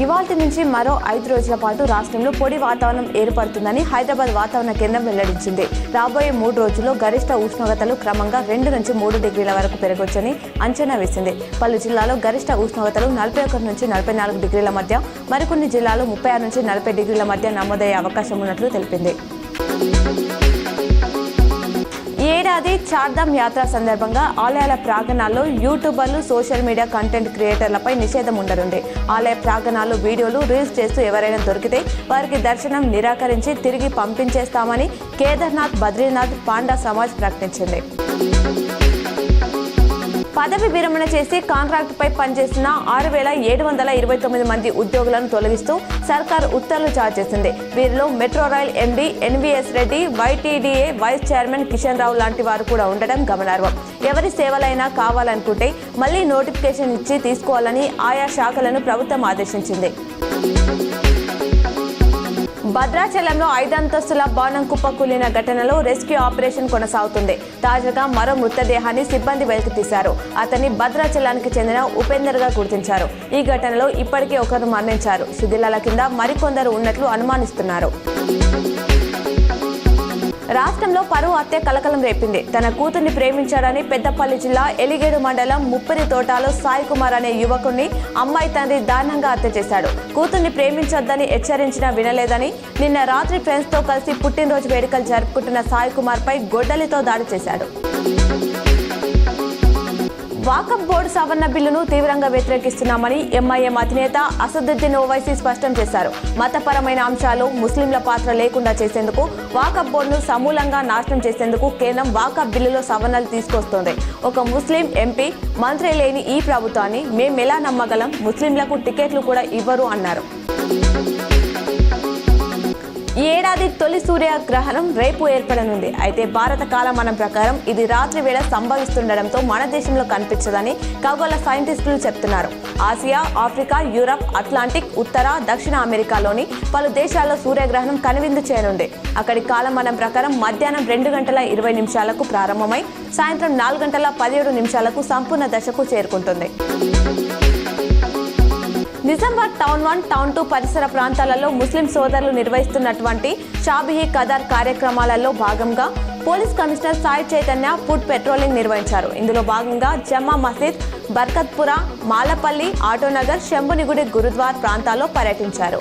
ఇవాల్టి నుంచి మరో 5 రోజుల పాటు రాష్ట్రంలో పొడి వాతావరణం ఏర్పడుతుందని హైదరాబాద్ వాతావరణ కేంద్రం వెల్లడించింది. రాబోయే 3 రోజుల్లో గరిష్ట ఉష్ణోగ్రతలు క్రమంగా 2 నుంచి 3 డిగ్రీల వరకు పెరగొచ్చని అంచనా వేసింది. పలు జిల్లాలో గరిష్ట ఉష్ణోగ్రతలు 41 నుంచి 44 డిగ్రీల మధ్య, మరికొన్ని జిల్లాలు 36 నుంచి 40 డిగ్రీల మధ్య నమోదయ్యే అవకాశం ఉన్నట్లు తెలిపింది. ఏడాది చార్ధామ్ యాత్ర సందర్భంగా ఆలయాల ప్రాంగణాల్లో యూట్యూబర్లు, సోషల్ మీడియా కంటెంట్ క్రియేటర్లపై నిషేధం ఉండనుంది. ఆలయ ప్రాంగణాల్లో వీడియోలు, రీల్స్ చేస్తూ ఎవరైనా దొరికితే వారికి దర్శనం నిరాకరించి తిరిగి పంపించేస్తామని కేదార్నాథ్, బద్రీనాథ్ పాండా సమాజ్ ప్రకటించింది. పదవి విరమణ చేసి కాంట్రాక్టుపై పనిచేసిన 6,729 మంది ఉద్యోగులను తొలగిస్తూ సర్కార్ ఉత్తర్వులు జారీ చేసింది. వీరిలో metro rail MD NVS Reddy, YTDA vice chairman Kishan Rao లాంటి వారు కూడా ఉండడం గమనార్హం. ఎవరి సేవలైనా కావాలనుకుంటే మళ్లీ నోటిఫికేషన్ ఇచ్చి తీసుకోవాలని ఆయా శాఖలను ప్రభుత్వం ఆదేశించింది. భద్రాచలంలో 5 అంతస్తుల భవనం కుప్పకూలిన ఘటనలో రెస్క్యూ ఆపరేషన్ కొనసాగుతుంది. తాజాగా మరో మృతదేహాన్ని సిబ్బంది వెలికితీశారు. అతన్ని భద్రాచలానికి చెందిన ఉపేందర్గా గుర్తించారు. ఈ ఘటనలో ఇప్పటికే ఒకరు మరణించారు. శిథిలాల కింద మరికొందరు ఉన్నట్లు అనుమానిస్తున్నారు. రాష్ట్రంలో పరువు హత్య కలకలం రేపింది. తన కూతుర్ని ప్రేమించాడని పెద్దపల్లి జిల్లా ఎలిగేడు మండలం ముప్పిరి తోటలో సాయి కుమార్ అనే యువకుడిని అమ్మాయి తండ్రి దారుణంగా హత్య చేశాడు. కూతుర్ని ప్రేమించొద్దని హెచ్చరించినా వినలేదని నిన్న రాత్రి ఫ్రెండ్స్తో కలిసి పుట్టినరోజు వేడుకలు జరుపుకుంటున్న సాయి కుమార్ పై గొడ్డలితో దాడి చేశాడు. వాకఫ్ బోర్డు సవరణ బిల్లును తీవ్రంగా వ్యతిరేకిస్తున్నామని ఎంఐఎం అధినేత అసదుద్దీన్ ఓవైసీ స్పష్టం చేశారు. మతపరమైన అంశాలు, ముస్లింల పాత్ర లేకుండా చేసేందుకు, వాకఫ్ బోర్డును సమూలంగా నాశనం చేసేందుకు కేంద్రం వాకఫ్ బిల్లులో సవరణలు తీసుకొస్తోంది. ఒక ముస్లిం ఎంపీ, మంత్రి లేని ఈ ప్రభుత్వాన్ని మేమెలా నమ్మగలం? ముస్లింలకు టికెట్లు కూడా ఇవ్వరు అన్నారు. ఈ ఏడాది తొలి సూర్యగ్రహణం రేపు ఏర్పడనుంది. అయితే భారత కాలమానం ప్రకారం ఇది రాత్రి వేళ సంభవిస్తుండటంతో మన దేశంలో కనిపించదని ఖగోళ సైంటిస్టులు చెప్తున్నారు. ఆసియా, ఆఫ్రికా, యూరప్, అట్లాంటిక్, ఉత్తర, దక్షిణ అమెరికాలోని పలు దేశాల్లో సూర్యగ్రహణం కనువిందు చేయనుంది. అక్కడి కాలమానం ప్రకారం మధ్యాహ్నం 2:20 ప్రారంభమై సాయంత్రం 4:17 సంపూర్ణ దశకు చేరుకుంటుంది. నిజామాబాద్ టౌన్ 1, టౌన్ 2 పరిసర ప్రాంతాలలో ముస్లిం సోదరులు నిర్వహిస్తున్నటువంటి షాబిహీ ఖదర్ కార్యక్రమాలలో భాగంగా police commissioner Sai Chaitanya food patrolling నిర్వహించారు. ఇందులో భాగంగా జమ్మా మసీద్, బర్కత్పుర, మాలపల్లి, ఆటోనగర్, శంభునిగుడి గురుద్వార్ ప్రాంతాల్లో పర్యటించారు.